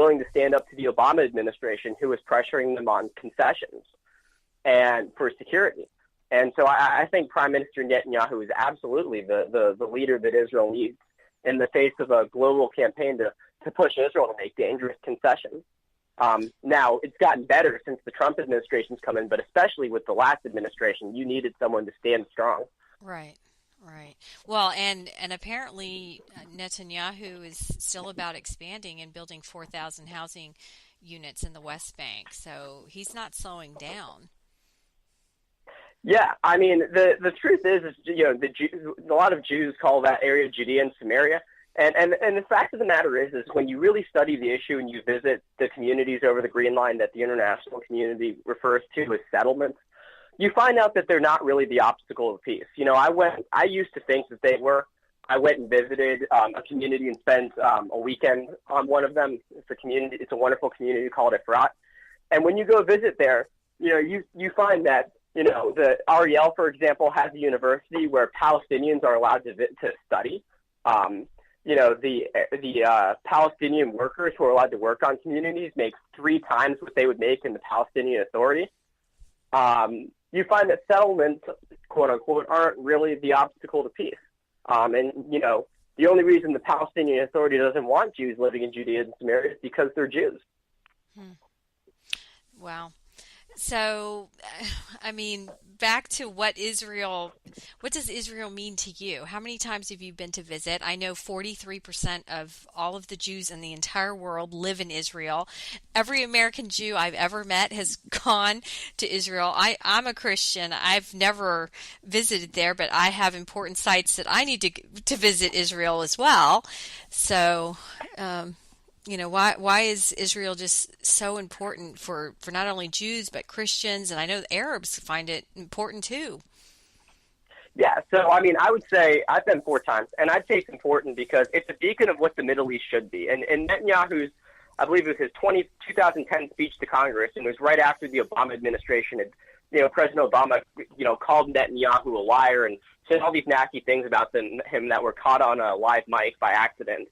willing to stand up to the Obama administration, who was pressuring them on concessions and for security. And so I think Prime Minister Netanyahu is absolutely the leader that Israel needs in the face of a global campaign to push Israel to make dangerous concessions. Now, it's gotten better since the Trump administration's come in, but especially with the last administration, you needed someone to stand strong. Right. Right. Well, and apparently Netanyahu is still about expanding and building 4,000 housing units in the West Bank. So he's not slowing down. Yeah, I mean, the truth is a lot of Jews call that area Judea and Samaria. And the fact of the matter is when you really study the issue and you visit the communities over the Green Line that the international community refers to as settlements, you find out that they're not really the obstacle of peace. I used to think that they were. I went and visited a community and spent a weekend on one of them. It's a wonderful community called Efrat. And when you go visit there, you find that, the Ariel, for example, has a university where Palestinians are allowed to study. The Palestinian workers who are allowed to work on communities make 3 times what they would make in the Palestinian Authority. You find that settlements, quote unquote, aren't really the obstacle to peace. The only reason the Palestinian Authority doesn't want Jews living in Judea and Samaria is because they're Jews. Wow. So, back to what does Israel mean to you? How many times have you been to visit? I know 43% of all of the Jews in the entire world live in Israel. Every American Jew I've ever met has gone to Israel. I'm a Christian. I've never visited there, but I have important sites that I need to visit Israel as well. So, why is Israel just so important for not only Jews but Christians, and I know the Arabs find it important too? Yeah, so I would say I've been 4 times, and I'd say it's important because it's a beacon of what the Middle East should be. And Netanyahu's, I believe it was his 2010 speech to Congress, and it was right after the Obama administration had, President Obama, called Netanyahu a liar and said all these nasty things about him that were caught on a live mic by accident.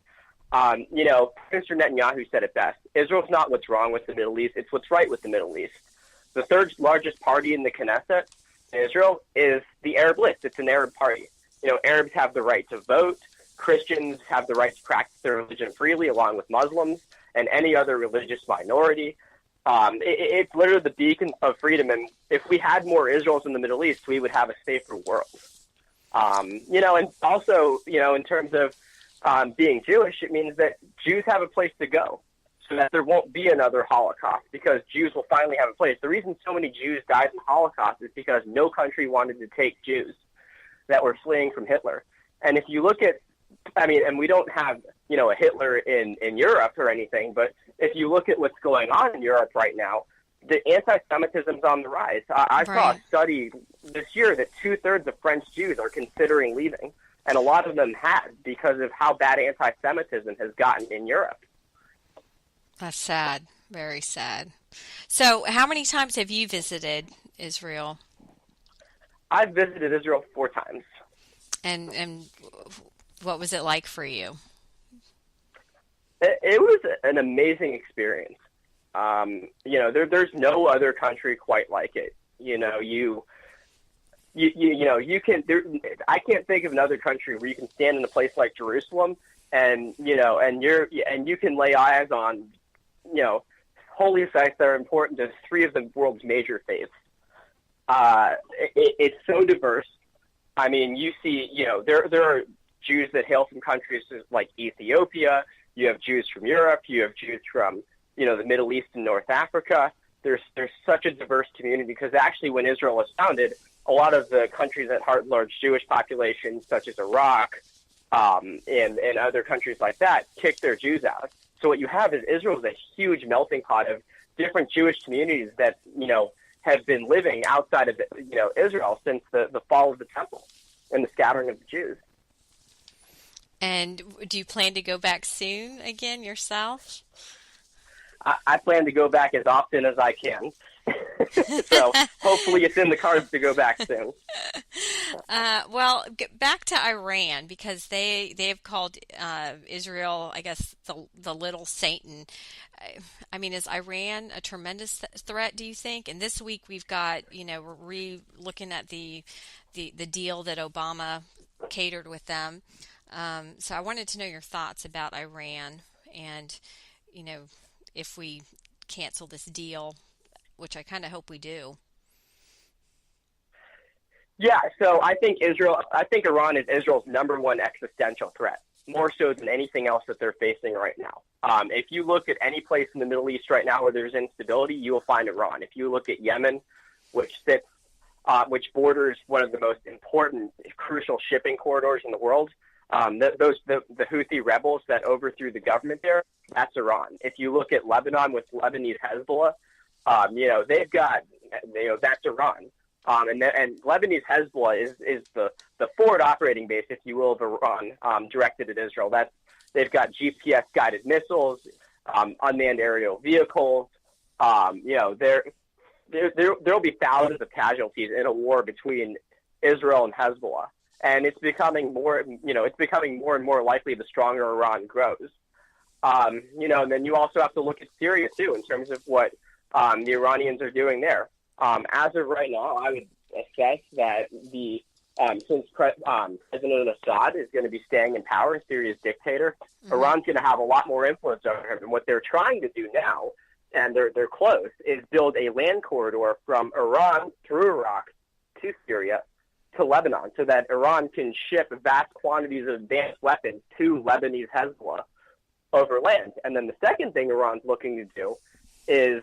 Mr. Netanyahu said it best. Israel's not what's wrong with the Middle East. It's what's right with the Middle East. The third largest party in the Knesset in Israel is the Arab List. It's an Arab party. Arabs have the right to vote. Christians have the right to practice their religion freely, along with Muslims and any other religious minority. It's literally the beacon of freedom. And if we had more Israels in the Middle East, we would have a safer world. And also, in terms of being Jewish, it means that Jews have a place to go so that there won't be another Holocaust, because Jews will finally have a place. The reason so many Jews died in the Holocaust is because no country wanted to take Jews that were fleeing from Hitler. And if you look at, and we don't have, a Hitler in Europe or anything, but if you look at what's going on in Europe right now, the anti-Semitism's on the rise. I saw a study this year that 2/3 of French Jews are considering leaving. And a lot of them had, because of how bad anti-Semitism has gotten in Europe. That's sad. Very sad. So how many times have you visited Israel? I've visited Israel 4 times. And what was it like for you? It was an amazing experience. There's no other country quite like it. I can't think of another country where you can stand in a place like Jerusalem and you can lay eyes on, holy sites that are important to 3 of the world's major faiths. It's so diverse. You see, there are Jews that hail from countries like Ethiopia. You have Jews from Europe. You have Jews from, the Middle East and North Africa. There's such a diverse community because actually when Israel was founded, a lot of the countries that had large Jewish populations, such as Iraq and other countries like that, kicked their Jews out. So what you have is Israel is a huge melting pot of different Jewish communities that, have been living outside of, Israel since the fall of the temple and the scattering of the Jews. And do you plan to go back soon again yourself? I plan to go back as often as I can. So hopefully it's in the cards to go back soon. Well, back to Iran, because they have called Israel, I guess, the little Satan. I mean, is Iran a tremendous threat, do you think? And this week we've got, we're looking at the deal that Obama catered with them. So I wanted to know your thoughts about Iran and, if we cancel this deal, which I kind of hope we do. Yeah, so I think Iran is Israel's number one existential threat, more so than anything else that they're facing right now. If you look at any place in the Middle East right now where there's instability, you will find Iran. If you look at Yemen, which borders one of the most important, crucial shipping corridors in the world, the Houthi rebels that overthrew the government there, that's Iran. If you look at Lebanon with Lebanese Hezbollah, they've got, that's Iran. And Lebanese Hezbollah is the forward operating base, if you will, of Iran, directed at Israel. They've got GPS guided missiles, unmanned aerial vehicles. There'll be thousands of casualties in a war between Israel and Hezbollah, and it's becoming more and more likely the stronger Iran grows. And then you also have to look at Syria too in terms of what the Iranians are doing there. As of right now, I would assess that since President Assad is going to be staying in power as Syria's dictator, Iran's going to have a lot more influence over him. And what they're trying to do now, and they're close, is build a land corridor from Iran through Iraq to Syria to Lebanon, so that Iran can ship vast quantities of advanced weapons to Lebanese Hezbollah over land. And then the second thing Iran's looking to do is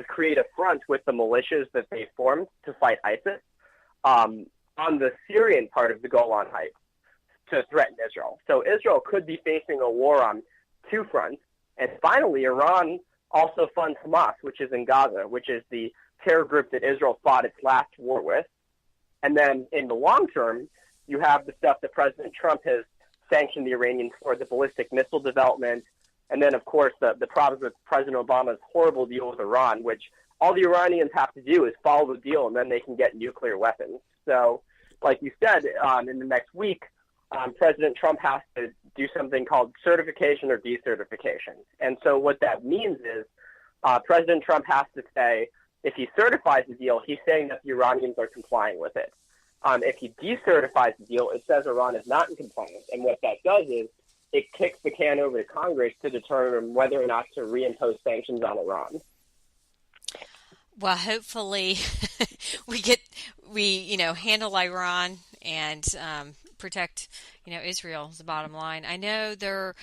create a front with the militias that they formed to fight ISIS on the Syrian part of the Golan Heights to threaten Israel. So Israel could be facing a war on two fronts. And finally, Iran also funds Hamas, which is in Gaza, which is the terror group that Israel fought its last war with. And then in the long term, you have the stuff that President Trump has sanctioned the Iranians for, the ballistic missile development. And then, of course, the problems with President Obama's horrible deal with Iran, which all the Iranians have to do is follow the deal, and then they can get nuclear weapons. So, like you said, in the next week, President Trump has to do something called certification or decertification. And so what that means is President Trump has to say, if he certifies the deal, he's saying that the Iranians are complying with it. If he decertifies the deal, it says Iran is not in compliance. And what that does is it kicks the can over to Congress to determine whether or not to reimpose sanctions on Iran. Well, hopefully we handle Iran and protect, Israel is the bottom line. I know the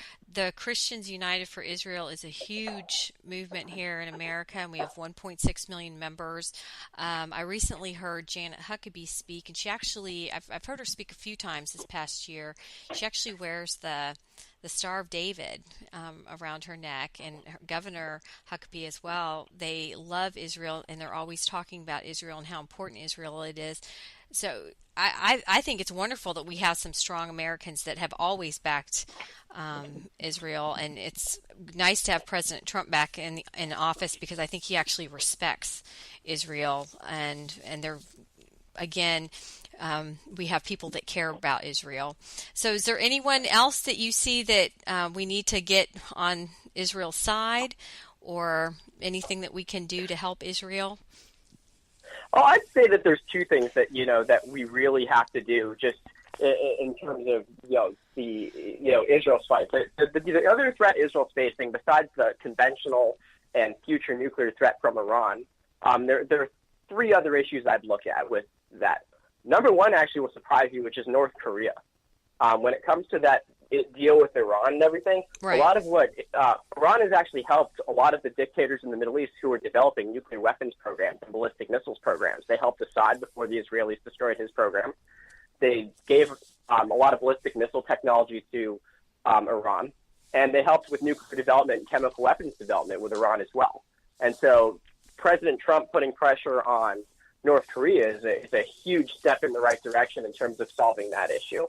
Christians United for Israel is a huge movement here in America, and we have 1.6 million members. I recently heard Janet Huckabee speak, and she actually, I've heard her speak a few times this past year. She actually wears the Star of David around her neck, and Governor Huckabee as well. They love Israel, and they're always talking about Israel and how important Israel it is. So I think it's wonderful that we have some strong Americans that have always backed Israel, and it's nice to have President Trump back in office, because I think he actually respects Israel, and they're, again, we have people that care about Israel. So is there anyone else that you see that we need to get on Israel's side, or anything that we can do to help Israel? Oh, I'd say that there's two things that that we really have to do, just in terms of Israel's fight. The other threat Israel's facing, besides the conventional and future nuclear threat from Iran, there are three other issues I'd look at with that. Number one actually will surprise you, which is North Korea. When it comes to that deal with Iran and everything, right. A lot of what Iran has actually helped a lot of the dictators in the Middle East who are developing nuclear weapons programs and ballistic missiles programs. They helped Assad before the Israelis destroyed his program. They gave a lot of ballistic missile technology to Iran, and they helped with nuclear development and chemical weapons development with Iran as well. And so President Trump putting pressure on North Korea is a huge step in the right direction in terms of solving that issue.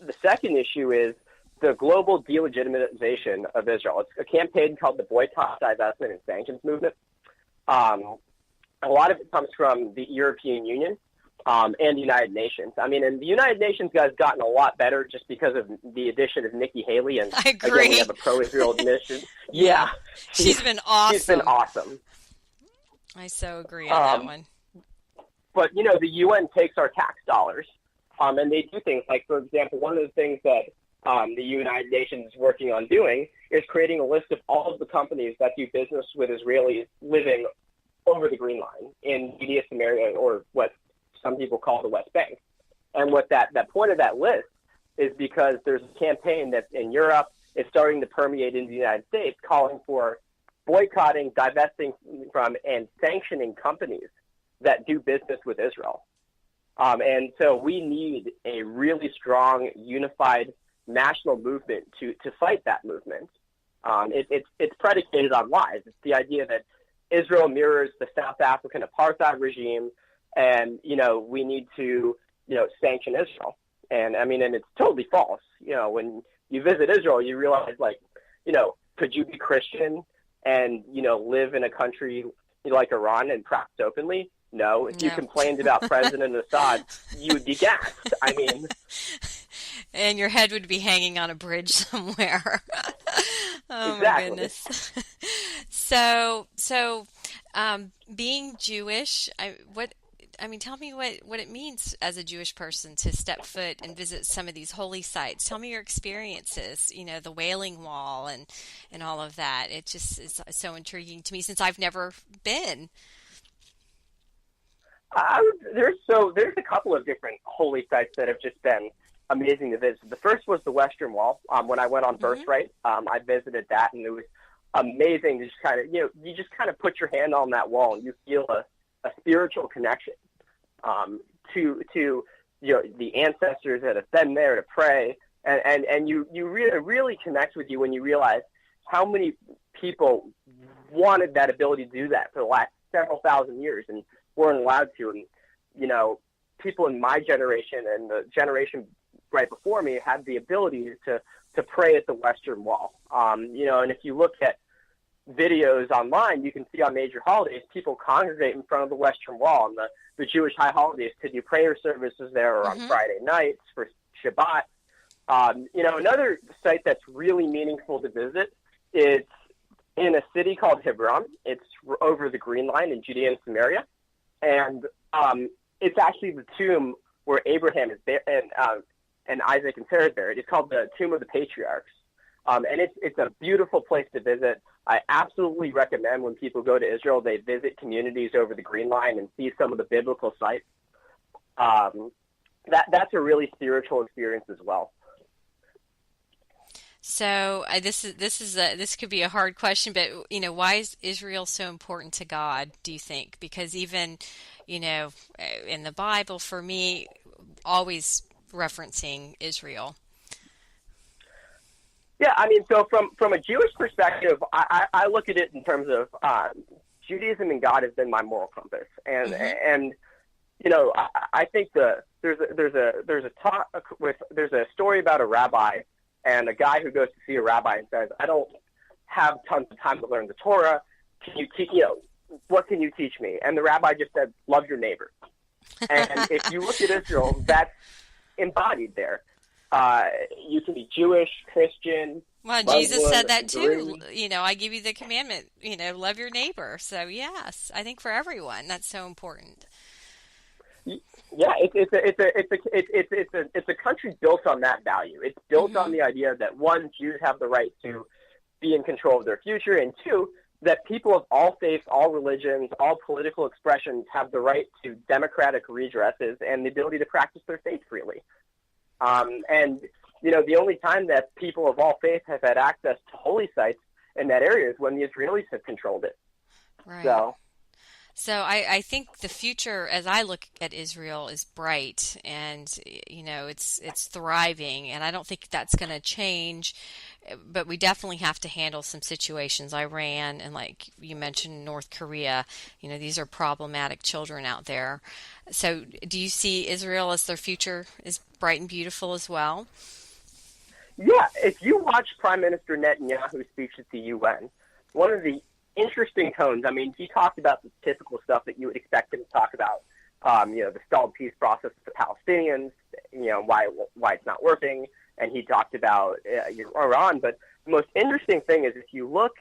The second issue is the global delegitimization of Israel. It's a campaign called the Boycott, Divestment, and Sanctions Movement. A lot of it comes from the European Union and the United Nations. I mean, and the United Nations has gotten a lot better just because of the addition of Nikki Haley. And I agree. Again, we have a pro-Israel admission. Yeah. She's been awesome. She's been awesome. I so agree on that one. But, the UN takes our tax dollars, and they do things like, for example, one of the things that the United Nations is working on doing is creating a list of all of the companies that do business with Israelis living over the Green Line in Judea, Samaria, or what some people call the West Bank. And what that point of that list is because there's a campaign that's in Europe, it's starting to permeate into the United States, calling for boycotting, divesting from, and sanctioning companies that do business with Israel. And so we need a really strong, unified national movement to fight that movement. It's predicated on lies. It's the idea that Israel mirrors the South African apartheid regime, and, we need to, sanction Israel. And, and it's totally false. When you visit Israel, you realize, could you be Christian and, live in a country like Iran and practice openly? No. If you complained about President Assad, you would be gassed. And your head would be hanging on a bridge somewhere. Oh, exactly. My goodness. So, being Jewish, tell me what it means as a Jewish person to step foot and visit some of these holy sites. Tell me your experiences, the Wailing Wall and all of that. It just is so intriguing to me since I've never been. There's a couple of different holy sites that have just been amazing to visit. The first was the Western Wall. When I went on Birthright, I visited that, and it was amazing to just kind of, you just kind of put your hand on that wall and you feel a spiritual connection to the ancestors that have been there to pray, and you really connect with you when you realize how many people wanted that ability to do that for the last several thousand years and weren't allowed to. And people in my generation and the generation right before me had the ability to pray at the Western Wall. And if you look at videos online, you can see on major holidays, people congregate in front of the Western Wall on the Jewish high holidays to do prayer services there, or on Friday nights for Shabbat. Another site that's really meaningful to visit is in a city called Hebron. It's over the Green Line in Judea and Samaria. And it's actually the tomb where Abraham is and Isaac and Sarah is buried. It's called the Tomb of the Patriarchs. And it's a beautiful place to visit. I absolutely recommend when people go to Israel, they visit communities over the Green Line and see some of the biblical sites. That's a really spiritual experience as well. So this could be a hard question, but why is Israel so important to God, do you think? Because even in the Bible, for me, always referencing Israel. Yeah, so from a Jewish perspective, I look at it in terms of Judaism and God has been my moral compass, and I think there's a story about a rabbi and a guy who goes to see a rabbi and says, I don't have tons of time to learn the Torah. Can you teach? What can you teach me? And the rabbi just said, love your neighbor. And if you look at Israel, that's embodied there. You can be Jewish, Christian. Well, Muslim, Jesus said that too. Greek. I give you the commandment, love your neighbor. So yes, I think for everyone, that's so important. Yeah, it's a country built on that value. It's built on the idea that, one, Jews have the right to be in control of their future, and two, that people of all faiths, all religions, all political expressions have the right to democratic redresses and the ability to practice their faith freely. And the only time that people of all faiths have had access to holy sites in that area is when the Israelis have controlled it. Right. So I think the future, as I look at Israel, is bright, and it's thriving, and I don't think that's going to change. But we definitely have to handle some situations. Iran and, like you mentioned, North Korea. These are problematic children out there. So do you see Israel as their future is bright and beautiful as well? Yeah, if you watch Prime Minister Netanyahu's speech at the UN, one of the interesting tones. I mean, he talked about the typical stuff that you would expect him to talk about. The stalled peace process with the Palestinians, why it's not working, and he talked about Iran. But the most interesting thing is if you look